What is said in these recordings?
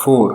4।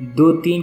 2-3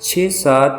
6-7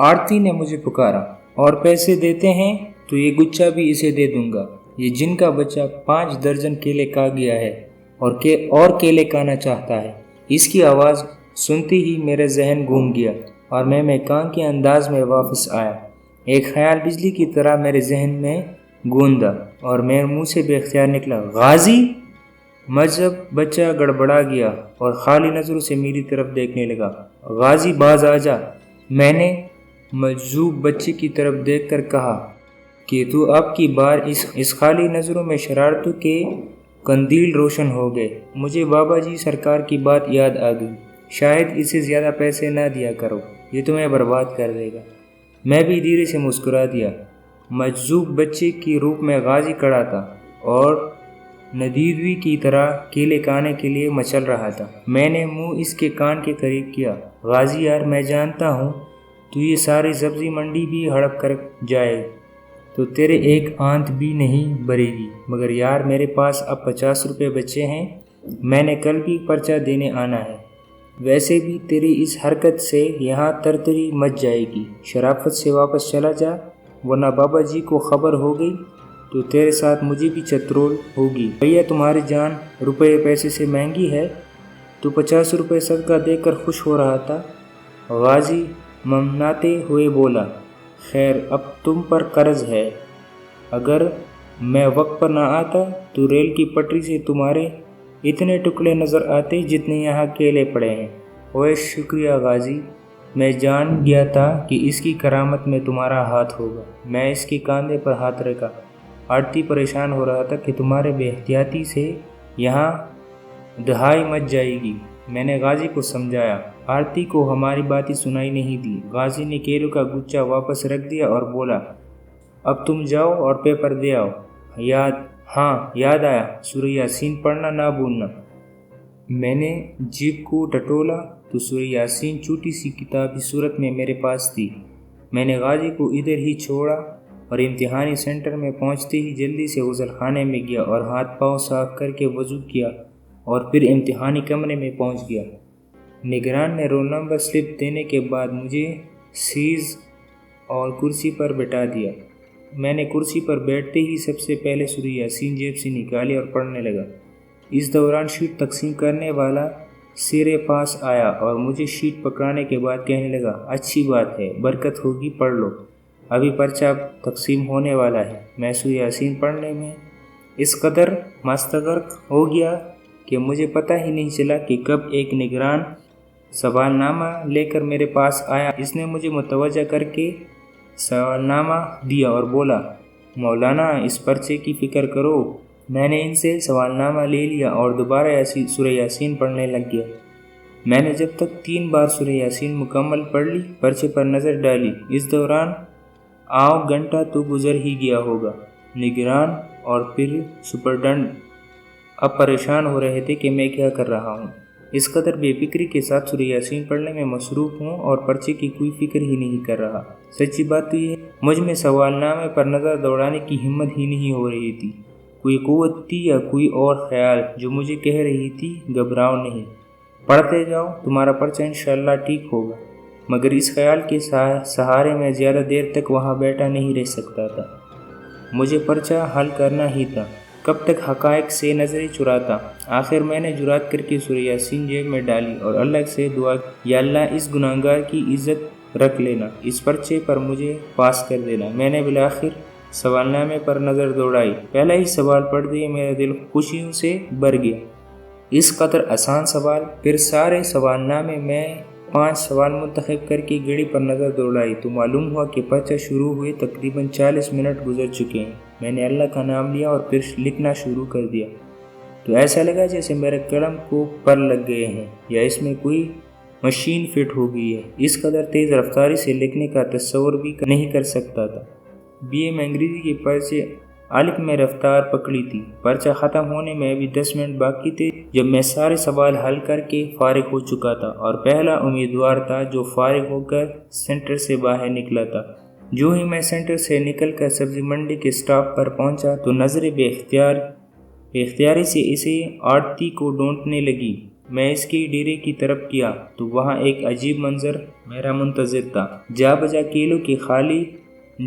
آرتی نے مجھے پکارا، اور پیسے دیتے ہیں تو یہ گچھا بھی اسے دے دوں گا۔ یہ جن کا بچہ 5 درجن کیلے کھا گیا ہے اور کیلے کھانا چاہتا ہے۔ اس کی آواز سنتے ہی میرا ذہن گھوم گیا اور میں کان کے انداز میں واپس آیا۔ ایک خیال بجلی کی طرح میرے ذہن میں گوندا اور میرے منہ سے بے اختیار نکلا، غازی! مجب بچہ گڑبڑا گیا اور خالی نظروں سے میری طرف دیکھنے لگا۔ غازی باز آ جا! میں نے مجذوب بچے کی طرف دیکھ کر کہا کہ تو اب کی بار اس خالی نظروں میں شرارتوں کے قندیل روشن ہو گئے۔ مجھے بابا جی سرکار کی بات یاد آ گئی، شاید اسے زیادہ پیسے نہ دیا کرو، یہ تمہیں برباد کر دے گا۔ میں بھی دھیرے سے مسکرا دیا۔ مجذوب بچے کی روپ میں غازی کھڑا تھا اور ندیروی کی طرح کیلے کھانے کے لیے مچل رہا تھا۔ میں نے منہ اس کے کان کے قریب کیا۔ غازی یار، میں جانتا ہوں تو یہ ساری سبزی منڈی بھی ہڑپ کر جائے تو تیرے ایک آنت بھی نہیں بھرے گی، مگر یار میرے پاس اب 50 روپے بچے ہیں، میں نے کل بھی پرچہ دینے آنا ہے۔ ویسے بھی تیری اس حرکت سے یہاں ترتری مچ جائے گی، شرافت سے واپس چلا جا، ورنہ بابا جی کو خبر ہو گئی تو تیرے ساتھ مجھے بھی چترول ہوگی۔ بھیا تمہاری جان روپے پیسے سے مہنگی ہے، تو 50 روپے صدقہ دے کر خوش ہو رہا تھا۔ غازی ممناتے ہوئے بولا، خیر اب تم پر قرض ہے، اگر میں وقت پر نہ آتا تو ریل کی پٹری سے تمہارے اتنے ٹکڑے نظر آتے جتنے یہاں کیلے پڑے ہیں۔ اوے شکریہ غازی، میں جان گیا تھا کہ اس کی کرامت میں تمہارا ہاتھ ہوگا۔ میں اس کے کاندھے پر ہاتھ رکھا۔ آرتی پریشان ہو رہا تھا کہ تمہارے بے احتیاطی سے یہاں دہائی مچ جائے گی۔ میں نے غازی کو سمجھایا۔ آرتی کو ہماری باتیں سنائی نہیں دی۔ غازی نے کیلوں کا گچھا واپس رکھ دیا اور بولا، اب تم جاؤ اور پیپر دے آؤ۔ یاد آیا، سورہ یاسین پڑھنا نہ بھولنا۔ میں نے جیب کو ٹٹولا تو سورہ یاسین چھوٹی سی کتابی صورت میں میرے پاس تھی۔ میں نے غازی کو ادھر ہی چھوڑا اور امتحانی سینٹر میں پہنچتے ہی جلدی سے غسل خانے میں گیا اور ہاتھ پاؤں صاف کر کے وضو کیا اور پھر امتحانی کمرے میں پہنچ گیا۔ نگران نے رول نمبر سلپ دینے کے بعد مجھے سیز اور کرسی پر بٹھا دیا۔ میں نے کرسی پر بیٹھتے ہی سب سے پہلے سورہ یاسین جیب سے نکالی اور پڑھنے لگا۔ اس دوران شیٹ تقسیم کرنے والا سیرے پاس آیا اور مجھے شیٹ پکڑانے کے بعد کہنے لگا، اچھی بات ہے، برکت ہوگی، پڑھ لو، ابھی پرچہ تقسیم ہونے والا ہے۔ میں سورہ یاسین پڑھنے میں اس قدر مستغرق ہو گیا کہ مجھے پتہ ہی نہیں چلا کہ کب ایک نگران سوال نامہ لے کر میرے پاس آیا۔ اس نے مجھے متوجہ کر کے سوال نامہ دیا اور بولا، مولانا اس پرچے کی فکر کرو۔ میں نے ان سے سوال نامہ لے لیا اور دوبارہ سورہ یاسین پڑھنے لگ گیا۔ میں نے جب تک 3 بار سورہ یاسین مکمل پڑھ لی، پرچے پر نظر ڈالی۔ اس دوران آؤ گھنٹہ تو گزر ہی گیا ہوگا۔ نگران اور پھر سپرڈنٹ اب پریشان ہو رہے تھے کہ میں کیا کر رہا ہوں۔ اس قدر بے فکری کے ساتھ سورہ یاسین پڑھنے میں مصروف ہوں اور پرچے کی کوئی فکر ہی نہیں کر رہا۔ سچی بات تو یہ مجھ میں سوال نامے پر نظر دوڑانے کی ہمت ہی نہیں ہو رہی تھی۔ کوئی قوت تھی یا کوئی اور خیال جو مجھے کہہ رہی تھی، گھبراؤ نہیں، پڑھتے جاؤ، تمہارا پرچہ انشاءاللہ ٹھیک ہوگا۔ مگر اس خیال کے سہارے میں زیادہ دیر تک وہاں بیٹھا نہیں رہ سکتا تھا۔ مجھے پرچہ حل کرنا ہی تھا، کب تک حقائق سے نظریں چراتا۔ آخر میں نے جرات کر کے سورہ یاسین جیب میں ڈالی اور اللہ سے دعا کی، یا اللہ اس گناہگار کی عزت رکھ لینا، اس پرچے پر مجھے پاس کر دینا۔ میں نے بالآخر سوال نامے پر نظر دوڑائی۔ پہلا ہی سوال پڑھتے ہی میرا دل خوشیوں سے بھر گیا۔ اس قدر آسان سوال۔ پھر سارے سوال نامے میں 5 سوال منتخب کر کے گھڑی پر نظر دوڑائی تو معلوم ہوا کہ پرچہ شروع ہوئے تقریباً 40 منٹ گزر چکے ہیں۔ میں نے اللہ کا نام لیا اور پھر لکھنا شروع کر دیا تو ایسا لگا جیسے میرے قلم کو پر لگ گئے ہیں یا اس میں کوئی مشین فٹ ہو گئی ہے۔ اس قدر تیز رفتاری سے لکھنے کا تصور بھی نہیں کر سکتا تھا۔ بی اے میں انگریزی کے پرچے الف میں رفتار پکڑی تھی۔ پرچہ ختم ہونے میں ابھی 10 منٹ باقی تھے جب میں سارے سوال حل کر کے فارغ ہو چکا تھا اور پہلا امیدوار تھا جو فارغ ہو کر سینٹر سے باہر نکلا تھا۔ جو ہی میں سینٹر سے نکل کر سبزی منڈی کے سٹاپ پر پہنچا تو نظریں بے اختیاری سے اسے آرتی کو ڈھونڈنے لگی۔ میں اس کی ڈیرے کی طرف کیا تو وہاں ایک عجیب منظر میرا منتظر تھا۔ جا بجا کیلوں کے خالی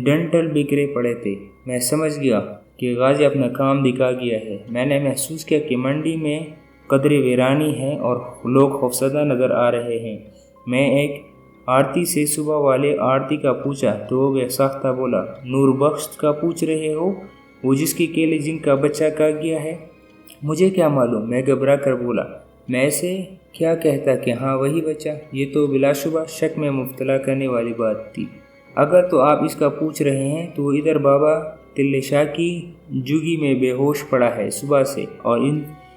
ڈنٹل بکھرے پڑے تھے۔ میں سمجھ گیا کہ غازی اپنا کام دکھا گیا ہے۔ میں نے محسوس کیا کہ منڈی میں قدرے ویرانی ہے اور لوگ خوفزدہ نظر آ رہے ہیں۔ میں ایک آڑتی سے صبح والے آڑتی کا پوچھا تو وہ بے ساختہ بولا، نور بخش کا پوچھ رہے ہو؟ وہ جس کے کیلے جن کا بچہ کھا گیا ہے؟ مجھے کیا معلوم، میں گھبرا کر بولا۔ میں ایسے کیا کہتا کہ ہاں وہی بچہ؟ یہ تو بلا شبہ شک میں مبتلا کرنے والی بات تھی۔ اگر تو آپ اس کا پوچھ رہے ہیں تو وہ ادھر بابا تلے شاہ کی جگی میں بے ہوش پڑا ہے صبح سے، اور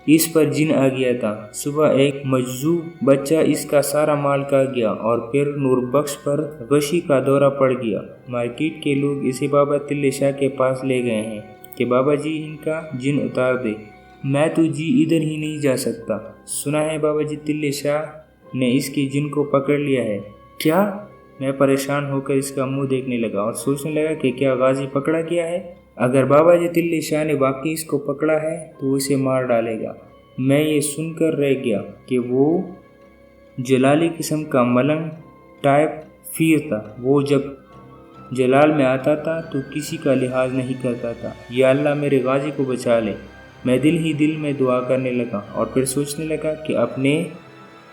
اس پر جن آ گیا تھا۔ صبح ایک مجذوب بچہ اس کا سارا مال کھا گیا اور پھر نور بخش پر غشی کا دورہ پڑ گیا۔ مارکیٹ کے لوگ اسے بابا تلے شاہ کے پاس لے گئے ہیں کہ بابا جی ان کا جن اتار دے۔ میں تو جی ادھر ہی نہیں جا سکتا۔ سنا ہے بابا جی تلے شاہ نے اس کے جن کو پکڑ لیا ہے۔ کیا؟ میں پریشان ہو کر اس کا منہ دیکھنے لگا اور سوچنے لگا کہ کیا غازی پکڑا گیا ہے؟ اگر بابا جی تلے شاہ نے واقعی اس کو پکڑا ہے تو اسے مار ڈالے گا۔ میں یہ سن کر رہ گیا کہ وہ جلالی قسم کا ملنگ ٹائپ پھیر تھا۔ وہ جب جلال میں آتا تھا تو کسی کا لحاظ نہیں کرتا تھا۔ یا اللہ میرے غازی کو بچا لے۔ میں دل ہی دل میں دعا کرنے لگا اور پھر سوچنے لگا کہ اپنے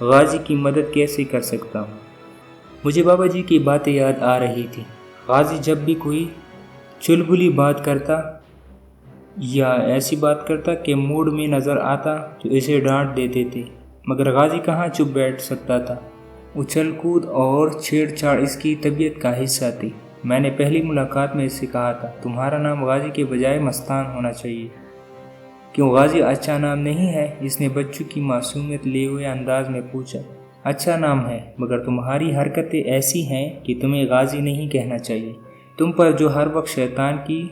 غازی کی مدد کیسے کر سکتا ہوں۔ مجھے بابا جی کی باتیں یاد آ رہی تھی۔ غازی جب بھی کوئی چلبلی بات کرتا یا ایسی بات کرتا کہ موڈ میں نظر آتا تو اسے ڈانٹ دیتے تھے، مگر غازی کہاں چپ بیٹھ سکتا تھا۔ اچھل کود اور چھیڑ چھاڑ اس کی طبیعت کا حصہ تھی۔ میں نے پہلی ملاقات میں اس سے کہا تھا، تمہارا نام غازی کے بجائے مستان ہونا چاہیے۔ کیوں غازی اچھا نام نہیں ہے؟ اس نے بچوں کی معصومیت لیے ہوئے انداز میں پوچھا۔ اچھا نام ہے، مگر تمہاری حرکتیں ایسی ہیں کہ تمہیں غازی نہیں کہنا چاہیے۔ تم پر جو ہر وقت شیطان کی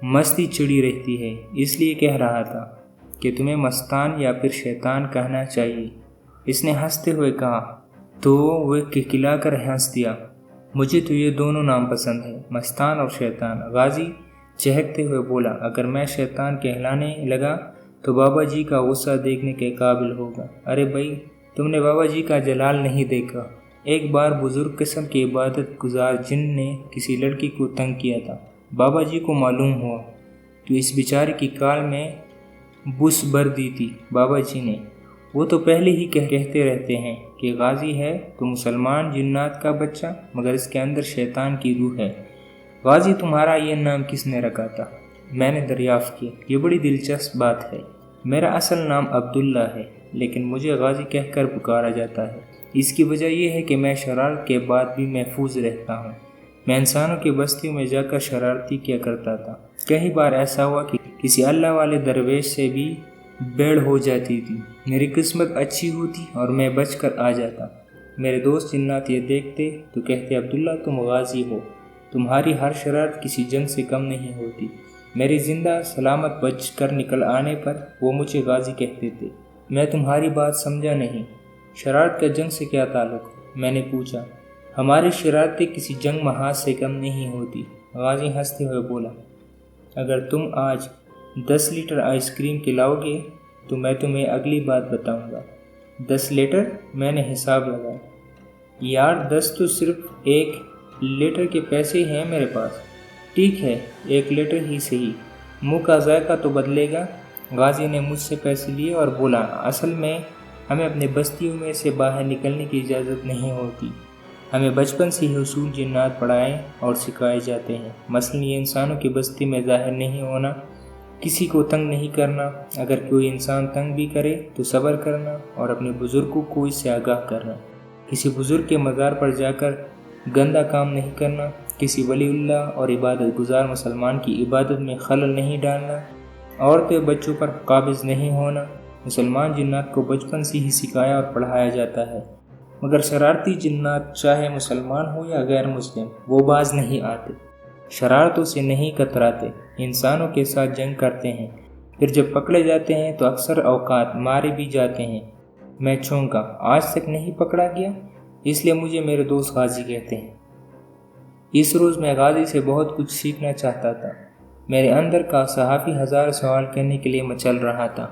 مستی چڑھی رہتی ہے، اس لیے کہہ رہا تھا کہ تمہیں مستان یا پھر شیطان کہنا چاہیے۔ اس نے ہنستے ہوئے کہا تو وہ کھلکھلا کر ہنس دیا۔ مجھے تو یہ دونوں نام پسند ہیں، مستان اور شیطان۔ غازی چہکتے ہوئے بولا، اگر میں شیطان کہلانے لگا تو بابا جی کا غصہ دیکھنے کے قابل ہوگا۔ ارے بھائی، تم نے بابا جی کا جلال نہیں دیکھا۔ ایک بار بزرگ قسم کے عبادت گزار جن نے کسی لڑکی کو تنگ کیا تھا۔ بابا جی کو معلوم ہوا تو اس بیچارے کی کال میں بس بھر دی تھی بابا جی نے۔ وہ تو پہلے ہی کہتے رہتے ہیں کہ غازی ہے تو مسلمان جنات کا بچہ، مگر اس کے اندر شیطان کی روح ہے۔ غازی تمہارا یہ نام کس نے رکھا تھا؟ میں نے دریافت کیا۔ یہ بڑی دلچسپ بات ہے۔ میرا اصل نام عبداللہ ہے، لیکن مجھے غازی کہہ کر پکارا جاتا ہے۔ اس کی وجہ یہ ہے کہ میں شرارت کے بعد بھی محفوظ رہتا ہوں۔ میں انسانوں کی بستیوں میں جا کر شرارتی کیا کرتا تھا۔ کئی بار ایسا ہوا کہ کسی اللہ والے درویش سے بھی بیڑ ہو جاتی تھی۔ میری قسمت اچھی ہوتی اور میں بچ کر آ جاتا۔ میرے دوست جنات یہ دیکھتے تو کہتے، عبداللہ تم غازی ہو، تمہاری ہر شرارت کسی جنگ سے کم نہیں ہوتی۔ میری زندہ سلامت بچ کر نکل آنے پر وہ مجھے غازی کہتے تھے۔ میں تمہاری بات سمجھا نہیں، شرارت کا جنگ سے کیا تعلق؟ میں نے پوچھا۔ ہماری شرارتیں کسی جنگ محاذ سے کم نہیں ہوتی۔ غازی ہنستے ہوئے بولا، اگر تم آج 10 لیٹر آئس کریم کھلاؤ گے تو میں تمہیں اگلی بات بتاؤں گا۔ 10 لیٹر؟ میں نے حساب لگایا۔ یار 10 تو صرف 1 لیٹر کے پیسے ہیں میرے پاس۔ ٹھیک ہے، 1 لیٹر ہی صحیح، منہ کا ذائقہ تو بدلے گا۔ غازی نے مجھ سے پیسے لیے اور بولا، اصل میں ہمیں اپنے بستیوں میں سے باہر نکلنے کی اجازت نہیں ہوتی۔ ہمیں بچپن سے ہی اصول جنات پڑھائے اور سکھائے جاتے ہیں۔ مثلاً یہ انسانوں کی بستی میں ظاہر نہیں ہونا، کسی کو تنگ نہیں کرنا، اگر کوئی انسان تنگ بھی کرے تو صبر کرنا اور اپنے بزرگوں کو اس سے آگاہ کرنا، کسی بزرگ کے مزار پر جا کر گندا کام نہیں کرنا، کسی ولی اللہ اور عبادت گزار مسلمان کی عبادت میں خلل نہیں ڈالنا، عورتیں بچوں پر قابض نہیں ہونا۔ مسلمان جنات کو بچپن سے ہی سکھایا اور پڑھایا جاتا ہے، مگر شرارتی جنات چاہے مسلمان ہو یا غیر مسلم وہ باز نہیں آتے، شرارتوں سے نہیں کتراتے، انسانوں کے ساتھ جنگ کرتے ہیں، پھر جب پکڑے جاتے ہیں تو اکثر اوقات مارے بھی جاتے ہیں۔ میں چونکا، آج تک نہیں پکڑا گیا، اس لیے مجھے میرے دوست غازی کہتے ہیں۔ اس روز میں غازی سے بہت کچھ سیکھنا چاہتا تھا۔ میرے اندر کا صحافی ہزار سوال کرنے کے لیے مچل رہا تھا۔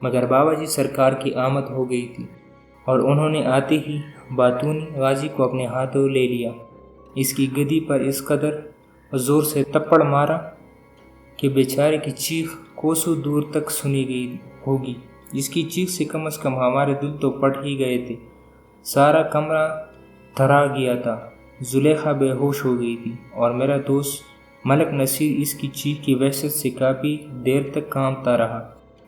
مگر بابا جی سرکار کی آمد ہو گئی تھی اور انہوں نے آتے ہی باتونی غازی کو اپنے ہاتھوں لے لیا۔ اس کی گدی پر اس قدر زور سے تپڑ مارا کہ بیچارے کی چیخ کوسوں دور تک سنی گئی ہوگی۔ اس کی چیخ سے کم از کم ہمارے دل تو پھٹ ہی گئے تھے۔ سارا کمرہ تھرا گیا تھا۔ زلیخا بے ہوش ہو گئی تھی اور میرا دوست ملک نصیر اس کی چیخ کی وحشت سے کافی دیر تک کانپتا رہا۔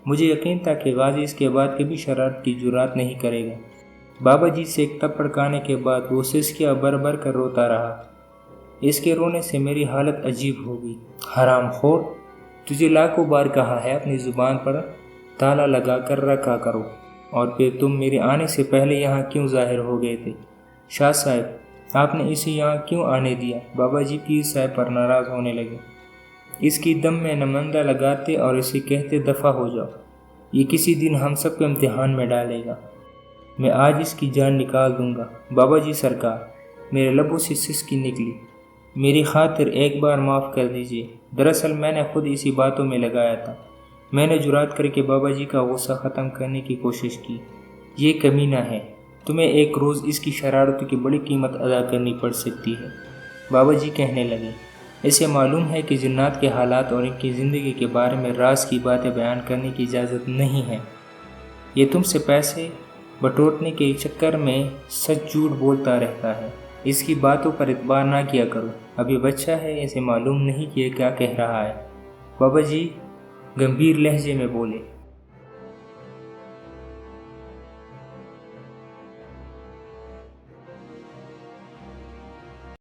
مجھے یقین تھا کہ غازی اس کے بعد کبھی شرارت کی جرات نہیں کرے گا۔ بابا جی سے ایک تھپڑ کھانے کے بعد وہ سسکیاں بھر بھر کر روتا رہا۔ اس کے رونے سے میری حالت عجیب ہو گئی۔ حرام خور، تجھے لاکھوں بار کہا ہے اپنی زبان پر تالا لگا کر رکھا کرو، اور پھر تم میرے آنے سے پہلے یہاں کیوں ظاہر ہو گئے تھے؟ شاہ صاحب، آپ نے اسے یہاں کیوں آنے دیا؟ بابا جی پیر صاحب پر ناراض ہونے لگے۔ اس کی دم میں نمندہ لگاتے اور اسے کہتے دفع ہو جاؤ، یہ کسی دن ہم سب کو امتحان میں ڈالے گا۔ میں آج اس کی جان نکال دوں گا۔ بابا جی سرکار، میرے لبوں سے سسکی نکلی، میری خاطر ایک بار معاف کر دیجیے۔ دراصل میں نے خود اسی باتوں میں لگایا تھا۔ میں نے جرات کر کے بابا جی کا غصہ ختم کرنے کی کوشش کی۔ یہ کمینہ ہے، تمہیں ایک روز اس کی شرارتوں کی بڑی قیمت ادا کرنی پڑ سکتی ہے۔ بابا جی کہنے لگے، اسے معلوم ہے کہ جنات کے حالات اور ان کی زندگی کے بارے میں راز کی باتیں بیان کرنے کی اجازت نہیں ہے۔ یہ تم سے پیسے بٹورنے کے چکر میں سچ جھوٹ بولتا رہتا ہے۔ اس کی باتوں پر اعتبار نہ کیا کرو، ابھی بچہ ہے، اسے معلوم نہیں کہ یہ کیا کہہ رہا ہے۔ بابا جی گمبھیر لہجے میں بولے،